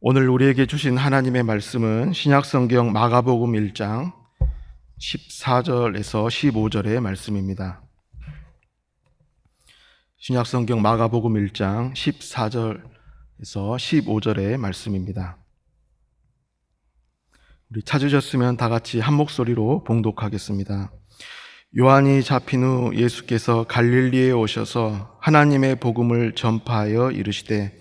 오늘 우리에게 주신 하나님의 말씀은 신약성경 마가복음 1장 14절에서 15절의 말씀입니다. 신약성경 마가복음 1장 14절에서 15절의 말씀입니다. 우리 찾으셨으면 다 같이 한 목소리로 봉독하겠습니다. 요한이 잡힌 후 예수께서 갈릴리에 오셔서 하나님의 복음을 전파하여 이르시되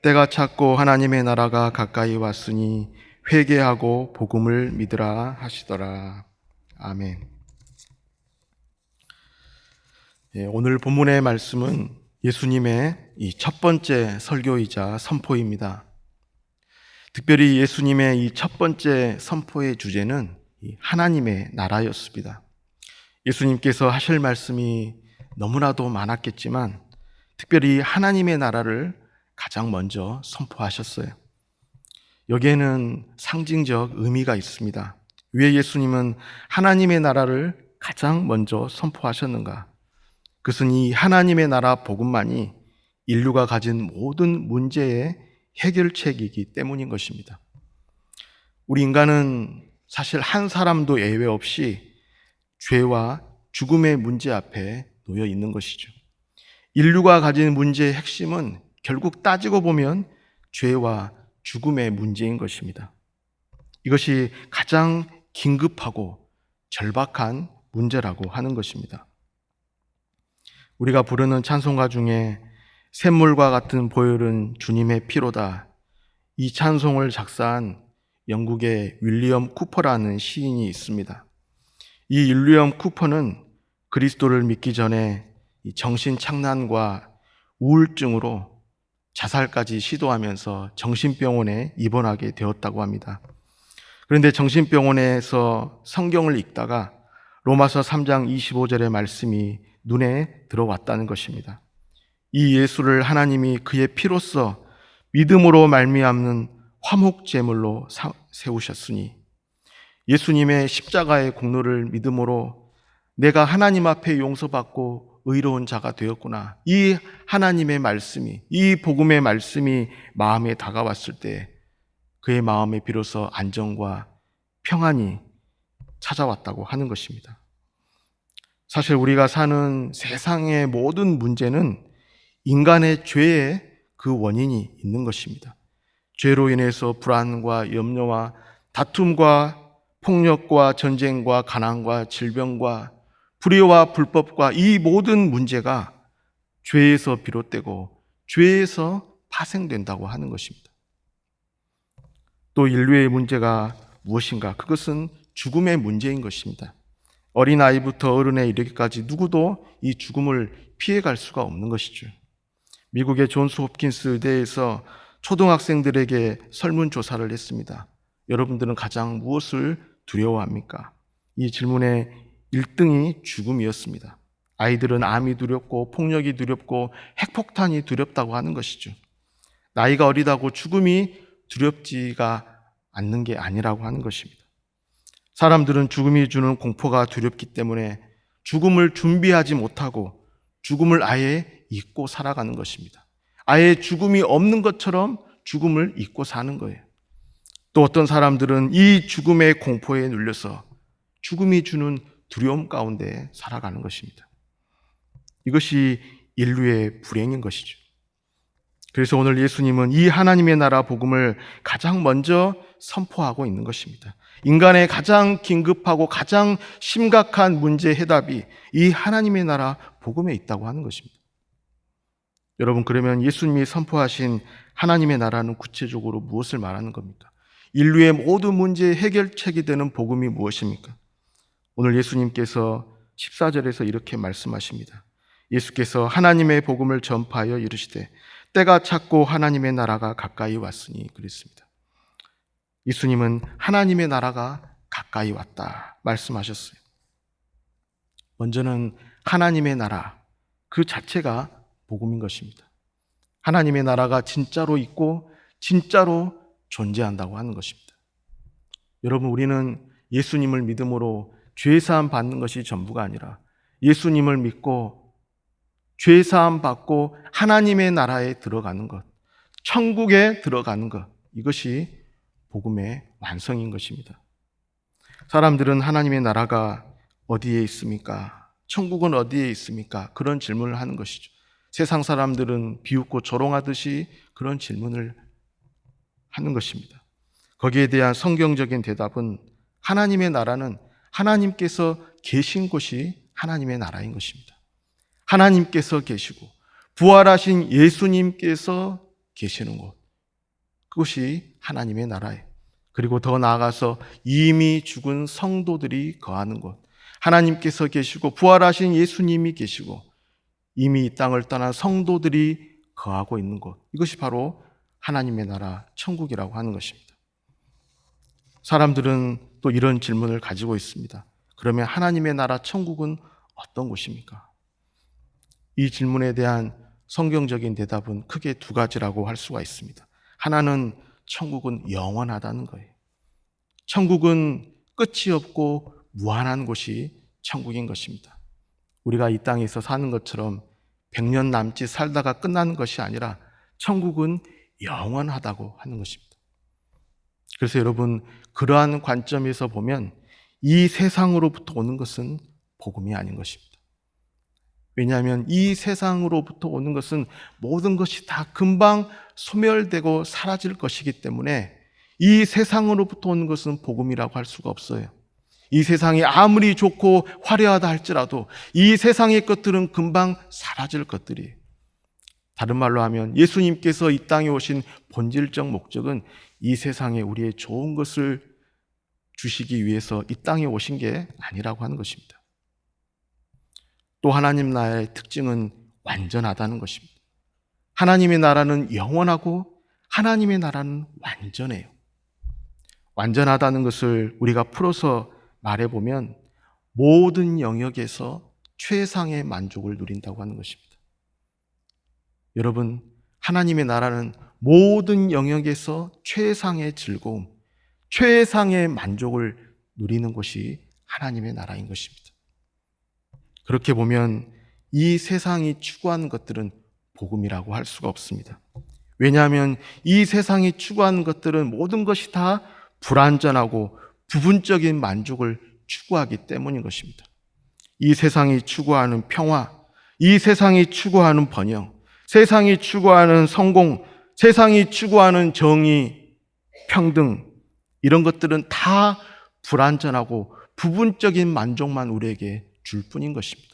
때가 찼고 하나님의 나라가 가까이 왔으니 회개하고 복음을 믿으라 하시더라. 아멘. 오늘 본문의 말씀은 예수님의 이 첫 번째 설교이자 선포입니다. 특별히 예수님의 이 첫 번째 선포의 주제는 하나님의 나라였습니다. 예수님께서 하실 말씀이 너무나도 많았겠지만 특별히 하나님의 나라를 가장 먼저 선포하셨어요. 여기에는 상징적 의미가 있습니다. 왜 예수님은 하나님의 나라를 가장 먼저 선포하셨는가? 그것은 이 하나님의 나라 복음만이 인류가 가진 모든 문제의 해결책이기 때문인 것입니다. 우리 인간은 사실 한 사람도 예외 없이 죄와 죽음의 문제 앞에 놓여 있는 것이죠. 인류가 가진 문제의 핵심은 결국 따지고 보면 죄와 죽음의 문제인 것입니다. 이것이 가장 긴급하고 절박한 문제라고 하는 것입니다. 우리가 부르는 찬송가 중에 샘물과 같은 보혈은 주님의 피로다. 이 찬송을 작사한 영국의 윌리엄 쿠퍼라는 시인이 있습니다. 이 윌리엄 쿠퍼는 그리스도를 믿기 전에 정신착란과 우울증으로 자살까지 시도하면서 정신병원에 입원하게 되었다고 합니다. 그런데 정신병원에서 성경을 읽다가 로마서 3장 25절의 말씀이 눈에 들어왔다는 것입니다. 이 예수를 하나님이 그의 피로써 믿음으로 말미암는 화목제물로 세우셨으니 예수님의 십자가의 공로를 믿음으로 내가 하나님 앞에 용서받고 의로운 자가 되었구나. 이 하나님의 말씀이, 이 복음의 말씀이 마음에 다가왔을 때 그의 마음에 비로소 안정과 평안이 찾아왔다고 하는 것입니다. 사실 우리가 사는 세상의 모든 문제는 인간의 죄의 그 원인이 있는 것입니다. 죄로 인해서 불안과 염려와 다툼과 폭력과 전쟁과 가난과 질병과 불의와 불법과 이 모든 문제가 죄에서 비롯되고 죄에서 파생된다고 하는 것입니다. 또 인류의 문제가 무엇인가? 그것은 죽음의 문제인 것입니다. 어린아이부터 어른에 이르기까지 누구도 이 죽음을 피해갈 수가 없는 것이죠. 미국의 존스 홉킨스 의대에서 초등학생들에게 설문조사를 했습니다. 여러분들은 가장 무엇을 두려워합니까? 이 질문에 1등이 죽음이었습니다. 아이들은 암이 두렵고 폭력이 두렵고 핵폭탄이 두렵다고 하는 것이죠. 나이가 어리다고 죽음이 두렵지가 않는 게 아니라고 하는 것입니다. 사람들은 죽음이 주는 공포가 두렵기 때문에 죽음을 준비하지 못하고 죽음을 아예 잊고 살아가는 것입니다. 아예 죽음이 없는 것처럼 죽음을 잊고 사는 거예요. 또 어떤 사람들은 이 죽음의 공포에 눌려서 죽음이 주는 두려움 가운데 살아가는 것입니다. 이것이 인류의 불행인 것이죠. 그래서 오늘 예수님은 이 하나님의 나라 복음을 가장 먼저 선포하고 있는 것입니다. 인간의 가장 긴급하고 가장 심각한 문제의 해답이 이 하나님의 나라 복음에 있다고 하는 것입니다. 여러분, 그러면 예수님이 선포하신 하나님의 나라는 구체적으로 무엇을 말하는 겁니까? 인류의 모든 문제의 해결책이 되는 복음이 무엇입니까? 오늘 예수님께서 14절에서 이렇게 말씀하십니다. 예수께서 하나님의 복음을 전파하여 이르시되 때가 찼고 하나님의 나라가 가까이 왔으니 그랬습니다. 예수님은 하나님의 나라가 가까이 왔다 말씀하셨어요. 먼저는 하나님의 나라 그 자체가 복음인 것입니다. 하나님의 나라가 진짜로 있고 진짜로 존재한다고 하는 것입니다. 여러분, 우리는 예수님을 믿음으로 죄사함 받는 것이 전부가 아니라 예수님을 믿고 죄사함 받고 하나님의 나라에 들어가는 것, 천국에 들어가는 것, 이것이 복음의 완성인 것입니다. 사람들은 하나님의 나라가 어디에 있습니까? 천국은 어디에 있습니까? 그런 질문을 하는 것이죠. 세상 사람들은 비웃고 조롱하듯이 그런 질문을 하는 것입니다. 거기에 대한 성경적인 대답은 하나님의 나라는 하나님께서 계신 곳이 하나님의 나라인 것입니다. 하나님께서 계시고 부활하신 예수님께서 계시는 곳, 그것이 하나님의 나라예요. 그리고 더 나아가서 이미 죽은 성도들이 거하는 곳, 하나님께서 계시고 부활하신 예수님이 계시고 이미 이 땅을 떠난 성도들이 거하고 있는 곳, 이것이 바로 하나님의 나라 천국이라고 하는 것입니다. 사람들은 또 이런 질문을 가지고 있습니다. 그러면 하나님의 나라 천국은 어떤 곳입니까? 이 질문에 대한 성경적인 대답은 크게 두 가지라고 할 수가 있습니다. 하나는 천국은 영원하다는 거예요. 천국은 끝이 없고 무한한 곳이 천국인 것입니다. 우리가 이 땅에서 사는 것처럼 100년 남짓 살다가 끝나는 것이 아니라 천국은 영원하다고 하는 것입니다. 그래서 여러분, 그러한 관점에서 보면 이 세상으로부터 오는 것은 복음이 아닌 것입니다. 왜냐하면 이 세상으로부터 오는 것은 모든 것이 다 금방 소멸되고 사라질 것이기 때문에 이 세상으로부터 오는 것은 복음이라고 할 수가 없어요. 이 세상이 아무리 좋고 화려하다 할지라도 이 세상의 것들은 금방 사라질 것들이에요. 다른 말로 하면 예수님께서 이 땅에 오신 본질적 목적은 이 세상에 우리의 좋은 것을 주시기 위해서 이 땅에 오신 게 아니라고 하는 것입니다. 또 하나님 나라의 특징은 완전하다는 것입니다. 하나님의 나라는 영원하고 하나님의 나라는 완전해요. 완전하다는 것을 우리가 풀어서 말해보면 모든 영역에서 최상의 만족을 누린다고 하는 것입니다. 여러분, 하나님의 나라는 모든 영역에서 최상의 즐거움, 최상의 만족을 누리는 것이 하나님의 나라인 것입니다. 그렇게 보면 이 세상이 추구하는 것들은 복음이라고 할 수가 없습니다. 왜냐하면 이 세상이 추구하는 것들은 모든 것이 다 불완전하고 부분적인 만족을 추구하기 때문인 것입니다. 이 세상이 추구하는 평화, 이 세상이 추구하는 번영, 세상이 추구하는 성공, 세상이 추구하는 정의, 평등, 이런 것들은 다 불완전하고 부분적인 만족만 우리에게 줄 뿐인 것입니다.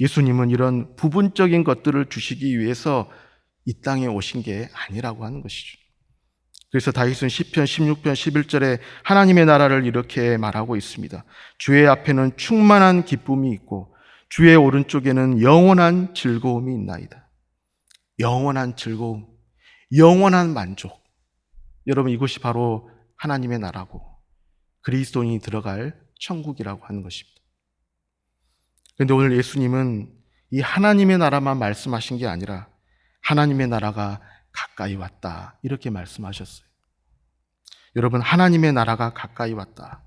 예수님은 이런 부분적인 것들을 주시기 위해서 이 땅에 오신 게 아니라고 하는 것이죠. 그래서 다윗은 시편 16편 11절에 하나님의 나라를 이렇게 말하고 있습니다. 주의 앞에는 충만한 기쁨이 있고 주의 오른쪽에는 영원한 즐거움이 있나이다. 영원한 즐거움, 영원한 만족. 여러분, 이것이 바로 하나님의 나라고 그리스도인이 들어갈 천국이라고 하는 것입니다. 그런데 오늘 예수님은 이 하나님의 나라만 말씀하신 게 아니라 하나님의 나라가 가까이 왔다, 이렇게 말씀하셨어요. 여러분, 하나님의 나라가 가까이 왔다.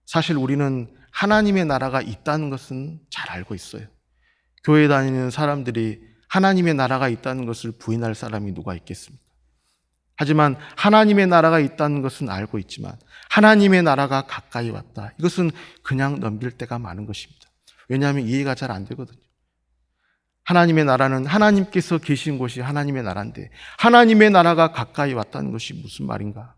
사실 우리는 하나님의 나라가 있다는 것은 잘 알고 있어요. 교회 다니는 사람들이 하나님의 나라가 있다는 것을 부인할 사람이 누가 있겠습니까? 하지만 하나님의 나라가 있다는 것은 알고 있지만 하나님의 나라가 가까이 왔다, 이것은 그냥 넘길 때가 많은 것입니다. 왜냐하면 이해가 잘 안 되거든요. 하나님의 나라는 하나님께서 계신 곳이 하나님의 나라인데 하나님의 나라가 가까이 왔다는 것이 무슨 말인가?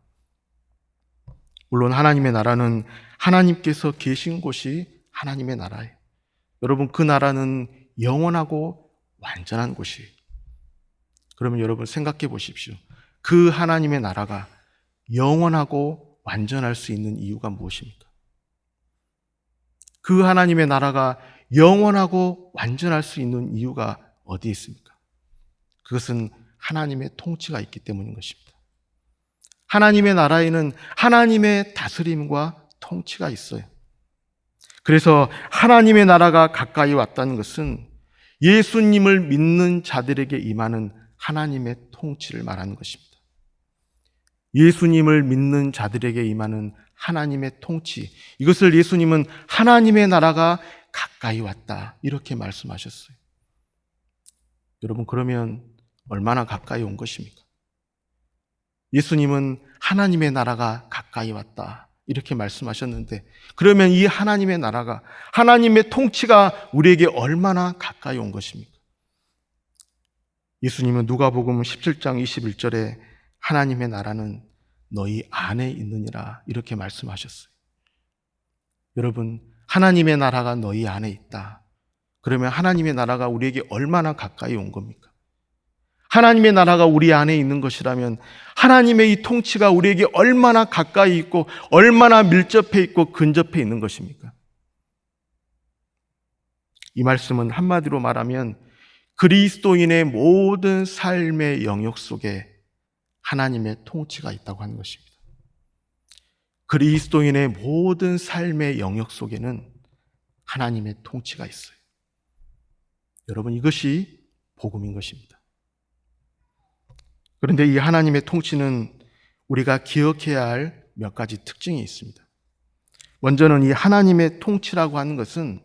물론 하나님의 나라는 하나님께서 계신 곳이 하나님의 나라예요. 여러분, 그 나라는 영원하고 완전한 곳이에요. 그러면 여러분 생각해 보십시오. 그 하나님의 나라가 영원하고 완전할 수 있는 이유가 무엇입니까? 그 하나님의 나라가 영원하고 완전할 수 있는 이유가 어디에 있습니까? 그것은 하나님의 통치가 있기 때문인 것입니다. 하나님의 나라에는 하나님의 다스림과 통치가 있어요. 그래서 하나님의 나라가 가까이 왔다는 것은 예수님을 믿는 자들에게 임하는 하나님의 통치를 말하는 것입니다. 예수님을 믿는 자들에게 임하는 하나님의 통치, 이것을 예수님은 하나님의 나라가 가까이 왔다, 이렇게 말씀하셨어요. 여러분, 그러면 얼마나 가까이 온 것입니까? 예수님은 하나님의 나라가 가까이 왔다, 이렇게 말씀하셨는데, 그러면 이 하나님의 나라가, 하나님의 통치가 우리에게 얼마나 가까이 온 것입니까? 예수님은 누가복음 17장 21절에 하나님의 나라는 너희 안에 있느니라, 이렇게 말씀하셨어요. 여러분, 하나님의 나라가 너희 안에 있다. 그러면 하나님의 나라가 우리에게 얼마나 가까이 온 겁니까? 하나님의 나라가 우리 안에 있는 것이라면 하나님의 이 통치가 우리에게 얼마나 가까이 있고 얼마나 밀접해 있고 근접해 있는 것입니까? 이 말씀은 한마디로 말하면 그리스도인의 모든 삶의 영역 속에 하나님의 통치가 있다고 하는 것입니다. 그리스도인의 모든 삶의 영역 속에는 하나님의 통치가 있어요. 여러분, 이것이 복음인 것입니다. 그런데 이 하나님의 통치는 우리가 기억해야 할 몇 가지 특징이 있습니다. 먼저는 이 하나님의 통치라고 하는 것은,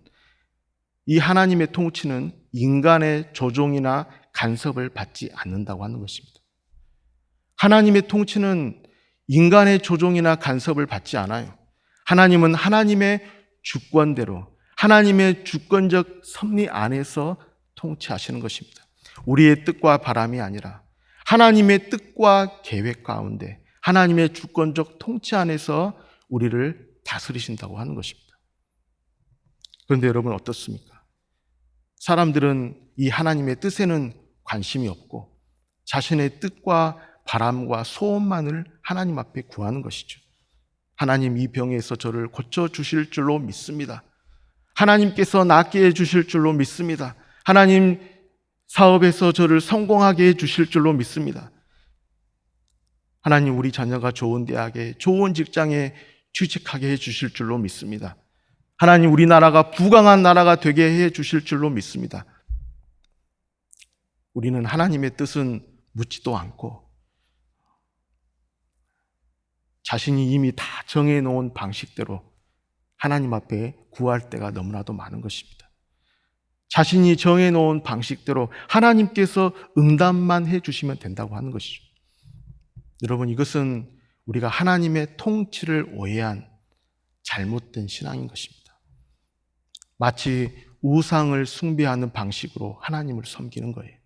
이 하나님의 통치는 인간의 조종이나 간섭을 받지 않는다고 하는 것입니다. 하나님의 통치는 인간의 조종이나 간섭을 받지 않아요. 하나님은 하나님의 주권대로, 하나님의 주권적 섭리 안에서 통치하시는 것입니다. 우리의 뜻과 바람이 아니라 하나님의 뜻과 계획 가운데 하나님의 주권적 통치 안에서 우리를 다스리신다고 하는 것입니다. 그런데 여러분, 어떻습니까? 사람들은 이 하나님의 뜻에는 관심이 없고 자신의 뜻과 바람과 소원만을 하나님 앞에 구하는 것이죠. 하나님, 이 병에서 저를 고쳐주실 줄로 믿습니다. 하나님께서 낫게 해주실 줄로 믿습니다. 하나님, 사업에서 저를 성공하게 해주실 줄로 믿습니다. 하나님, 우리 자녀가 좋은 대학에, 좋은 직장에 취직하게 해주실 줄로 믿습니다. 하나님, 우리나라가 부강한 나라가 되게 해주실 줄로 믿습니다. 우리는 하나님의 뜻은 묻지도 않고 자신이 이미 다 정해놓은 방식대로 하나님 앞에 구할 때가 너무나도 많은 것입니다. 자신이 정해놓은 방식대로 하나님께서 응답만 해주시면 된다고 하는 것이죠. 여러분, 이것은 우리가 하나님의 통치를 오해한 잘못된 신앙인 것입니다. 마치 우상을 숭배하는 방식으로 하나님을 섬기는 거예요.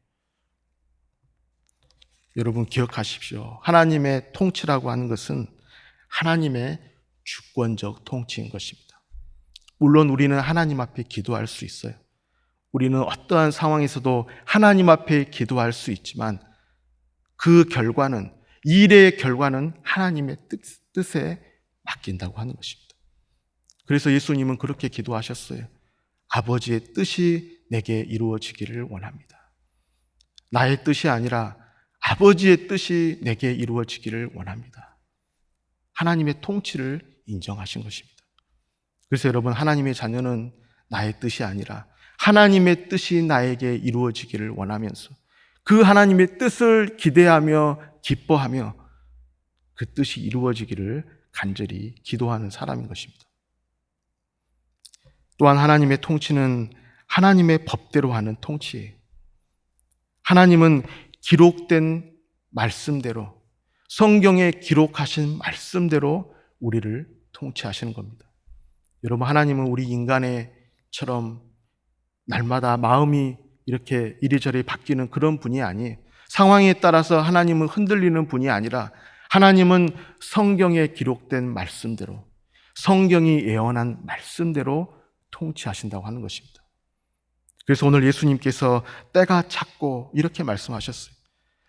여러분, 기억하십시오. 하나님의 통치라고 하는 것은 하나님의 주권적 통치인 것입니다. 물론 우리는 하나님 앞에 기도할 수 있어요. 우리는 어떠한 상황에서도 하나님 앞에 기도할 수 있지만 그 결과는, 일의 결과는 하나님의 뜻에 맡긴다고 하는 것입니다. 그래서 예수님은 그렇게 기도하셨어요. 아버지의 뜻이 내게 이루어지기를 원합니다. 나의 뜻이 아니라 아버지의 뜻이 내게 이루어지기를 원합니다. 하나님의 통치를 인정하신 것입니다. 그래서 여러분, 하나님의 자녀는 나의 뜻이 아니라 하나님의 뜻이 나에게 이루어지기를 원하면서 그 하나님의 뜻을 기대하며 기뻐하며 그 뜻이 이루어지기를 간절히 기도하는 사람인 것입니다. 또한 하나님의 통치는 하나님의 법대로 하는 통치예요. 하나님은 기록된 말씀대로, 성경에 기록하신 말씀대로 우리를 통치하시는 겁니다. 여러분, 하나님은 우리 인간의처럼 날마다 마음이 이렇게 이리저리 바뀌는 그런 분이 아니에요. 상황에 따라서 하나님은 흔들리는 분이 아니라 하나님은 성경에 기록된 말씀대로, 성경이 예언한 말씀대로 통치하신다고 하는 것입니다. 그래서 오늘 예수님께서 때가 찼고 이렇게 말씀하셨어요.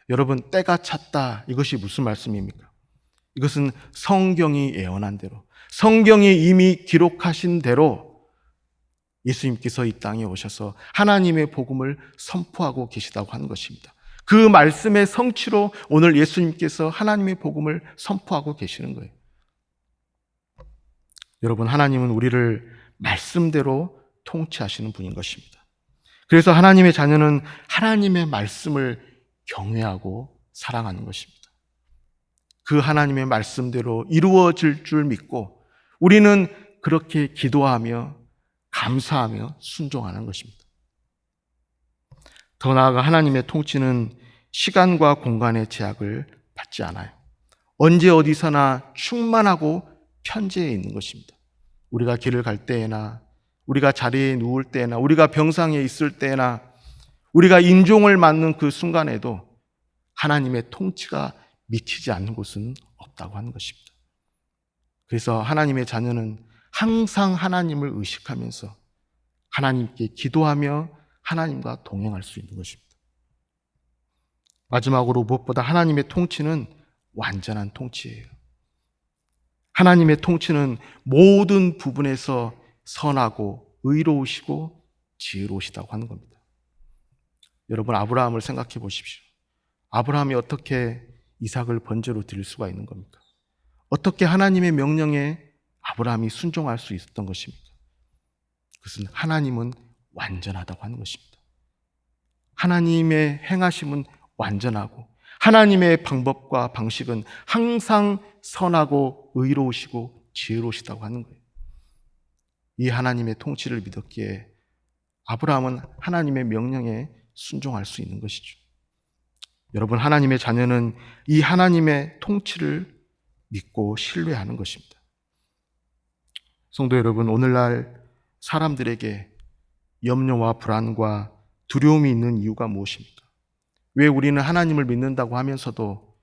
여러분, 때가 찼다, 이것이 무슨 말씀입니까? 이것은 성경이 예언한 대로, 성경이 이미 기록하신 대로 예수님께서 이 땅에 오셔서 하나님의 복음을 선포하고 계시다고 하는 것입니다. 그 말씀의 성취로 오늘 예수님께서 하나님의 복음을 선포하고 계시는 거예요. 여러분, 하나님은 우리를 말씀대로 통치하시는 분인 것입니다. 그래서 하나님의 자녀는 하나님의 말씀을 경외하고 사랑하는 것입니다. 그 하나님의 말씀대로 이루어질 줄 믿고 우리는 그렇게 기도하며 감사하며 순종하는 것입니다. 더 나아가 하나님의 통치는 시간과 공간의 제약을 받지 않아요. 언제 어디서나 충만하고 편재해 있는 것입니다. 우리가 길을 갈 때에나, 우리가 자리에 누울 때나, 우리가 병상에 있을 때나, 우리가 임종을 맞는 그 순간에도 하나님의 통치가 미치지 않는 곳은 없다고 하는 것입니다. 그래서 하나님의 자녀는 항상 하나님을 의식하면서 하나님께 기도하며 하나님과 동행할 수 있는 것입니다. 마지막으로 무엇보다 하나님의 통치는 완전한 통치예요. 하나님의 통치는 모든 부분에서 선하고 의로우시고 지혜로우시다고 하는 겁니다. 여러분, 아브라함을 생각해 보십시오. 아브라함이 어떻게 이삭을 번제로 드릴 수가 있는 겁니까? 어떻게 하나님의 명령에 아브라함이 순종할 수 있었던 것입니까? 그것은 하나님은 완전하다고 하는 것입니다. 하나님의 행하심은 완전하고 하나님의 방법과 방식은 항상 선하고 의로우시고 지혜로우시다고 하는 거예요. 이 하나님의 통치를 믿었기에 아브라함은 하나님의 명령에 순종할 수 있는 것이죠. 여러분, 하나님의 자녀는 이 하나님의 통치를 믿고 신뢰하는 것입니다. 성도 여러분, 오늘날 사람들에게 염려와 불안과 두려움이 있는 이유가 무엇입니까? 왜 우리는 하나님을 믿는다고 하면서도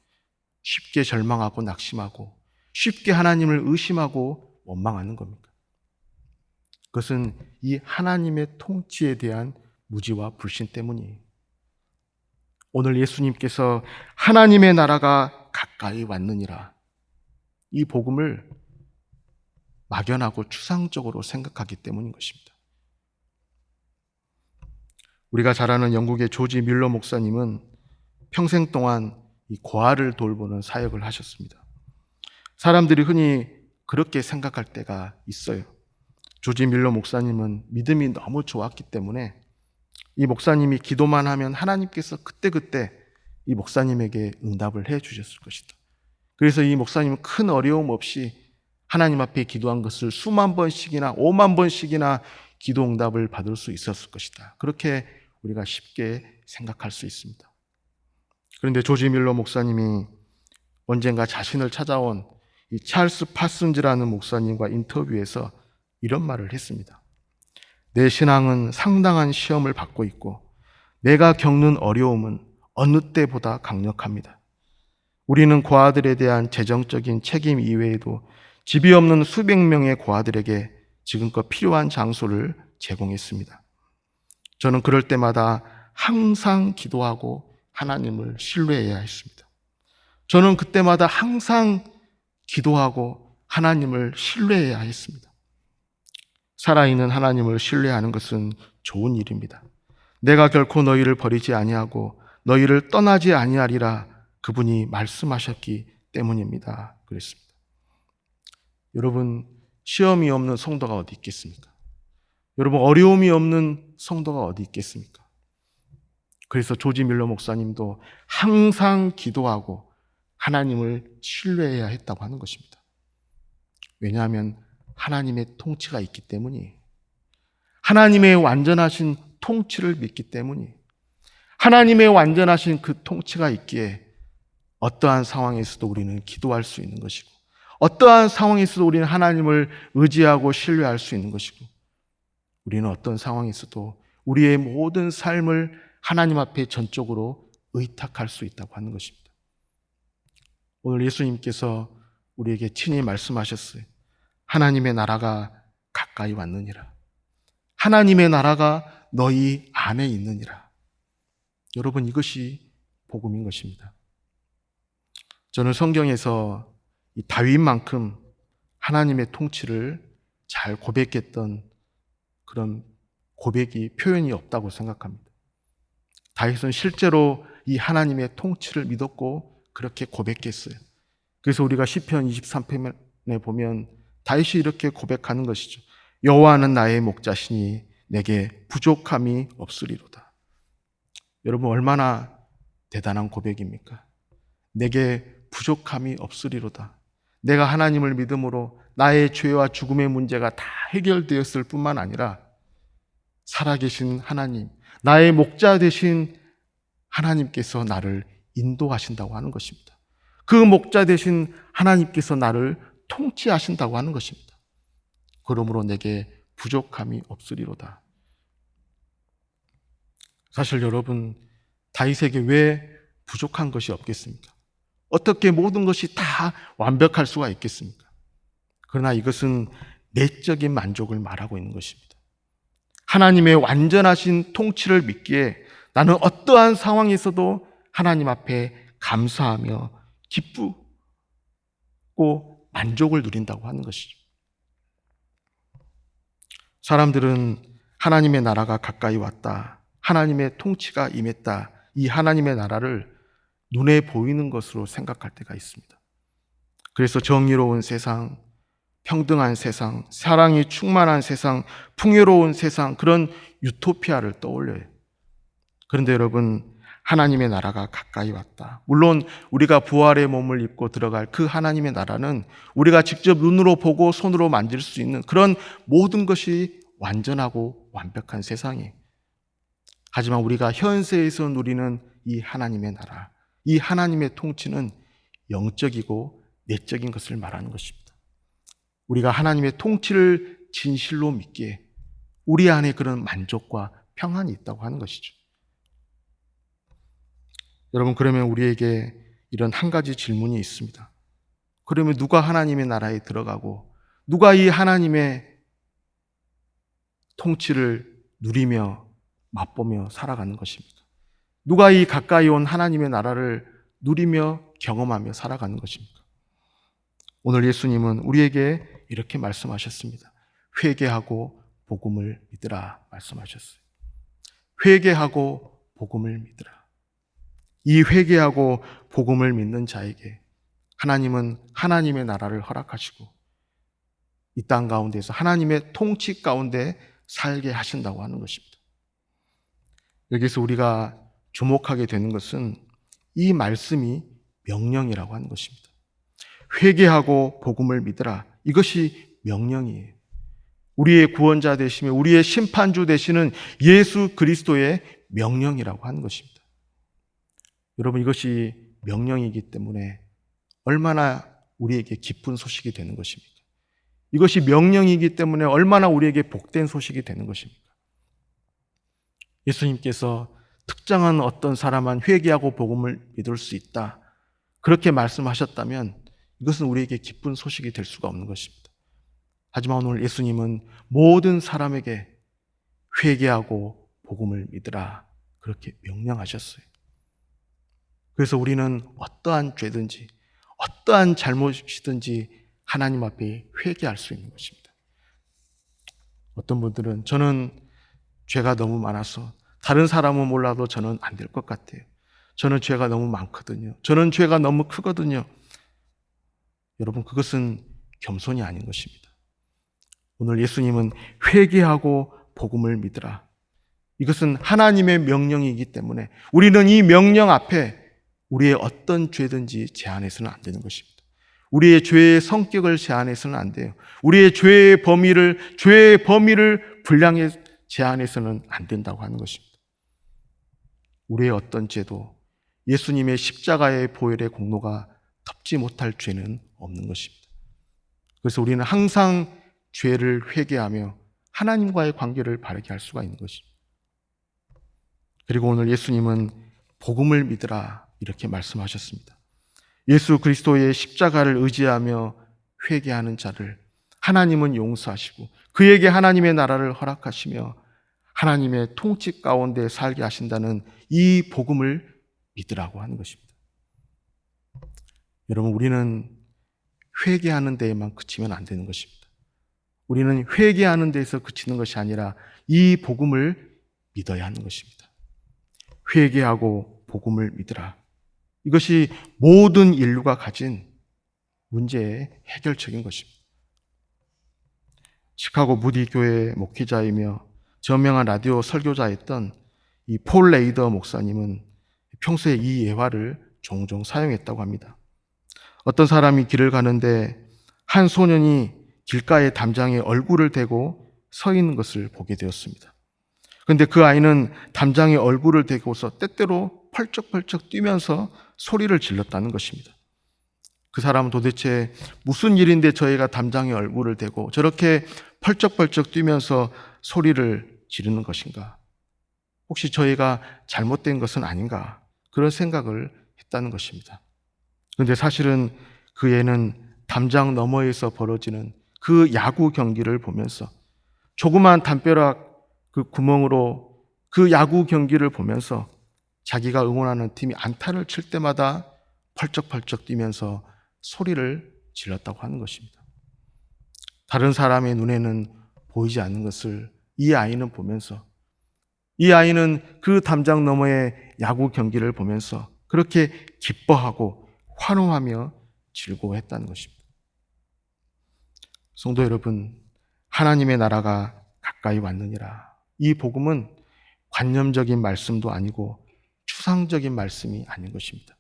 쉽게 절망하고 낙심하고 쉽게 하나님을 의심하고 원망하는 겁니까? 그것은 이 하나님의 통치에 대한 무지와 불신 때문이에요. 오늘 예수님께서 하나님의 나라가 가까이 왔느니라, 이 복음을 막연하고 추상적으로 생각하기 때문인 것입니다. 우리가 잘 아는 영국의 조지 밀러 목사님은 평생 동안 이 고아를 돌보는 사역을 하셨습니다. 사람들이 흔히 그렇게 생각할 때가 있어요. 조지 밀러 목사님은 믿음이 너무 좋았기 때문에 이 목사님이 기도만 하면 하나님께서 그때그때 이 목사님에게 응답을 해 주셨을 것이다. 그래서 이 목사님은 큰 어려움 없이 하나님 앞에 기도한 것을 수만 번씩이나 5만 번씩이나 기도 응답을 받을 수 있었을 것이다. 그렇게 우리가 쉽게 생각할 수 있습니다. 그런데 조지 밀러 목사님이 언젠가 자신을 찾아온 이 찰스 파슨즈라는 목사님과 인터뷰에서 이런 말을 했습니다. 내 신앙은 상당한 시험을 받고 있고 내가 겪는 어려움은 어느 때보다 강력합니다. 우리는 고아들에 대한 재정적인 책임 이외에도 집이 없는 수백 명의 고아들에게 지금껏 필요한 장소를 제공했습니다. 저는 그럴 때마다 항상 기도하고 하나님을 신뢰해야 했습니다. 저는 그때마다 항상 기도하고 하나님을 신뢰해야 했습니다. 살아있는 하나님을 신뢰하는 것은 좋은 일입니다. 내가 결코 너희를 버리지 아니하고 너희를 떠나지 아니하리라 그분이 말씀하셨기 때문입니다. 그랬습니다. 여러분, 시험이 없는 성도가 어디 있겠습니까? 여러분, 어려움이 없는 성도가 어디 있겠습니까? 그래서 조지 밀러 목사님도 항상 기도하고 하나님을 신뢰해야 했다고 하는 것입니다. 왜냐하면 하나님의 통치가 있기 때문이에요. 하나님의 완전하신 통치를 믿기 때문이에요. 하나님의 완전하신 그 통치가 있기에 어떠한 상황에서도 우리는 기도할 수 있는 것이고 어떠한 상황에서도 우리는 하나님을 의지하고 신뢰할 수 있는 것이고 우리는 어떤 상황에서도 우리의 모든 삶을 하나님 앞에 전적으로 의탁할 수 있다고 하는 것입니다. 오늘 예수님께서 우리에게 친히 말씀하셨어요. 하나님의 나라가 가까이 왔느니라. 하나님의 나라가 너희 안에 있느니라. 여러분, 이것이 복음인 것입니다. 저는 성경에서 이 다윗만큼 하나님의 통치를 잘 고백했던 그런 고백이 표현이 없다고 생각합니다. 다윗은 실제로 이 하나님의 통치를 믿었고 그렇게 고백했어요. 그래서 우리가 시편 23편에 보면 다윗이 이렇게 고백하는 것이죠. 여호와는 나의 목자시니 내게 부족함이 없으리로다. 여러분, 얼마나 대단한 고백입니까? 내게 부족함이 없으리로다. 내가 하나님을 믿음으로 나의 죄와 죽음의 문제가 다 해결되었을 뿐만 아니라 살아계신 하나님, 나의 목자 되신 하나님께서 나를 인도하신다고 하는 것입니다. 그 목자 되신 하나님께서 나를 통치하신다고 하는 것입니다. 그러므로 내게 부족함이 없으리로다. 사실 여러분, 다윗에게 왜 부족한 것이 없겠습니까? 어떻게 모든 것이 다 완벽할 수가 있겠습니까? 그러나 이것은 내적인 만족을 말하고 있는 것입니다. 하나님의 완전하신 통치를 믿기에 나는 어떠한 상황에서도 하나님 앞에 감사하며 기쁘고 만족을 누린다고 하는 것이죠. 사람들은 하나님의 나라가 가까이 왔다, 하나님의 통치가 임했다, 이 하나님의 나라를 눈에 보이는 것으로 생각할 때가 있습니다. 그래서 정의로운 세상, 평등한 세상, 사랑이 충만한 세상, 풍요로운 세상, 그런 유토피아를 떠올려요. 그런데 여러분, 하나님의 나라가 가까이 왔다. 물론 우리가 부활의 몸을 입고 들어갈 그 하나님의 나라는 우리가 직접 눈으로 보고 손으로 만질 수 있는 그런 모든 것이 완전하고 완벽한 세상이에요. 하지만 우리가 현세에서 누리는 이 하나님의 나라, 이 하나님의 통치는 영적이고 내적인 것을 말하는 것입니다. 우리가 하나님의 통치를 진실로 믿기에 우리 안에 그런 만족과 평안이 있다고 하는 것이죠. 여러분, 그러면 우리에게 이런 한 가지 질문이 있습니다. 그러면 누가 하나님의 나라에 들어가고 누가 이 하나님의 통치를 누리며 맛보며 살아가는 것입니까? 누가 이 가까이 온 하나님의 나라를 누리며 경험하며 살아가는 것입니까? 오늘 예수님은 우리에게 이렇게 말씀하셨습니다. 회개하고 복음을 믿으라 말씀하셨어요. 회개하고 복음을 믿으라. 이 회개하고 복음을 믿는 자에게 하나님은 하나님의 나라를 허락하시고 이 땅 가운데서 하나님의 통치 가운데 살게 하신다고 하는 것입니다. 여기서 우리가 주목하게 되는 것은 이 말씀이 명령이라고 하는 것입니다. 회개하고 복음을 믿으라. 이것이 명령이에요. 우리의 구원자 되시며 우리의 심판주 되시는 예수 그리스도의 명령이라고 하는 것입니다. 여러분, 이것이 명령이기 때문에 얼마나 우리에게 기쁜 소식이 되는 것입니까? 이것이 명령이기 때문에 얼마나 우리에게 복된 소식이 되는 것입니까? 예수님께서 특정한 어떤 사람만 회개하고 복음을 믿을 수 있다, 그렇게 말씀하셨다면 이것은 우리에게 기쁜 소식이 될 수가 없는 것입니다. 하지만 오늘 예수님은 모든 사람에게 회개하고 복음을 믿으라 그렇게 명령하셨어요. 그래서 우리는 어떠한 죄든지 어떠한 잘못이든지 하나님 앞에 회개할 수 있는 것입니다. 어떤 분들은 저는 죄가 너무 많아서 다른 사람은 몰라도 저는 안 될 것 같아요. 저는 죄가 너무 많거든요. 저는 죄가 너무 크거든요. 여러분, 그것은 겸손이 아닌 것입니다. 오늘 예수님은 회개하고 복음을 믿으라. 이것은 하나님의 명령이기 때문에 우리는 이 명령 앞에 우리의 어떤 죄든지 제한해서는 안 되는 것입니다. 우리의 죄의 성격을 제한해서는 안 돼요. 우리의 죄의 범위를 분량에 제한해서는 안 된다고 하는 것입니다. 우리의 어떤 죄도 예수님의 십자가의 보혈의 공로가 덮지 못할 죄는 없는 것입니다. 그래서 우리는 항상 죄를 회개하며 하나님과의 관계를 바르게 할 수가 있는 것입니다. 그리고 오늘 예수님은 복음을 믿으라 이렇게 말씀하셨습니다. 예수 그리스도의 십자가를 의지하며 회개하는 자를 하나님은 용서하시고 그에게 하나님의 나라를 허락하시며 하나님의 통치 가운데 살게 하신다는 이 복음을 믿으라고 하는 것입니다. 여러분, 우리는 회개하는 데에만 그치면 안 되는 것입니다. 우리는 회개하는 데에서 그치는 것이 아니라 이 복음을 믿어야 하는 것입니다. 회개하고 복음을 믿으라. 이것이 모든 인류가 가진 문제의 해결책인 것입니다. 시카고 무디 교회 목회자이며 저명한 라디오 설교자였던 이 폴 레이더 목사님은 평소에 이 예화를 종종 사용했다고 합니다. 어떤 사람이 길을 가는데 한 소년이 길가에 담장에 얼굴을 대고 서 있는 것을 보게 되었습니다. 그런데 그 아이는 담장에 얼굴을 대고서 때때로 펄쩍펄쩍 뛰면서 소리를 질렀다는 것입니다. 그 사람은 도대체 무슨 일인데 저희가 담장에 얼굴을 대고 저렇게 펄쩍펄쩍 뛰면서 소리를 지르는 것인가? 혹시 저희가 잘못된 것은 아닌가? 그런 생각을 했다는 것입니다. 그런데 사실은 그 애는 담장 너머에서 벌어지는 그 야구 경기를 보면서 조그만 담벼락 그 구멍으로 그 야구 경기를 보면서 자기가 응원하는 팀이 안타를 칠 때마다 펄쩍펄쩍 뛰면서 소리를 질렀다고 하는 것입니다. 다른 사람의 눈에는 보이지 않는 것을 이 아이는 보면서, 이 아이는 그 담장 너머의 야구 경기를 보면서 그렇게 기뻐하고 환호하며 즐거워했다는 것입니다. 성도 여러분, 하나님의 나라가 가까이 왔느니라. 이 복음은 관념적인 말씀도 아니고 추상적인 말씀이 아닌 것입니다.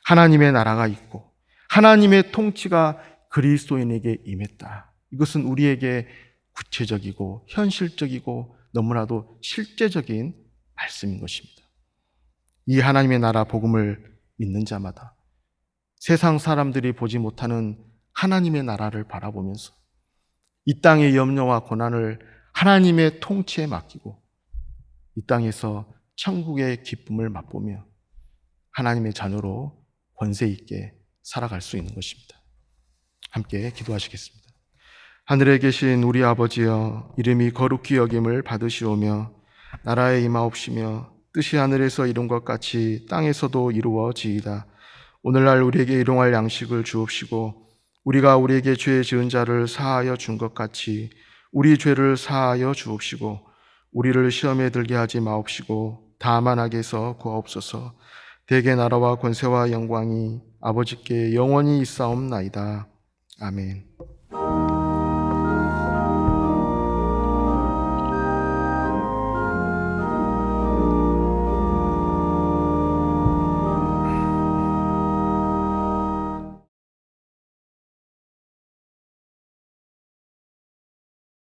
하나님의 나라가 있고 하나님의 통치가 그리스도인에게 임했다. 이것은 우리에게 구체적이고 현실적이고 너무나도 실제적인 말씀인 것입니다. 이 하나님의 나라 복음을 믿는 자마다 세상 사람들이 보지 못하는 하나님의 나라를 바라보면서 이 땅의 염려와 고난을 하나님의 통치에 맡기고 이 땅에서 천국의 기쁨을 맛보며 하나님의 자녀로 권세 있게 살아갈 수 있는 것입니다. 함께 기도하시겠습니다. 하늘에 계신 우리 아버지여, 이름이 거룩히 여김을 받으시오며 나라에 임하옵시며 뜻이 하늘에서 이룬 것 같이 땅에서도 이루어지이다. 오늘날 우리에게 일용할 양식을 주옵시고 우리가 우리에게 죄 지은 자를 사하여 준 것 같이 우리 죄를 사하여 주옵시고 우리를 시험에 들게 하지 마옵시고 다만 악에서 구하옵소서. 대개 나라와 권세와 영광이 아버지께 영원히 있사옵나이다. 아멘.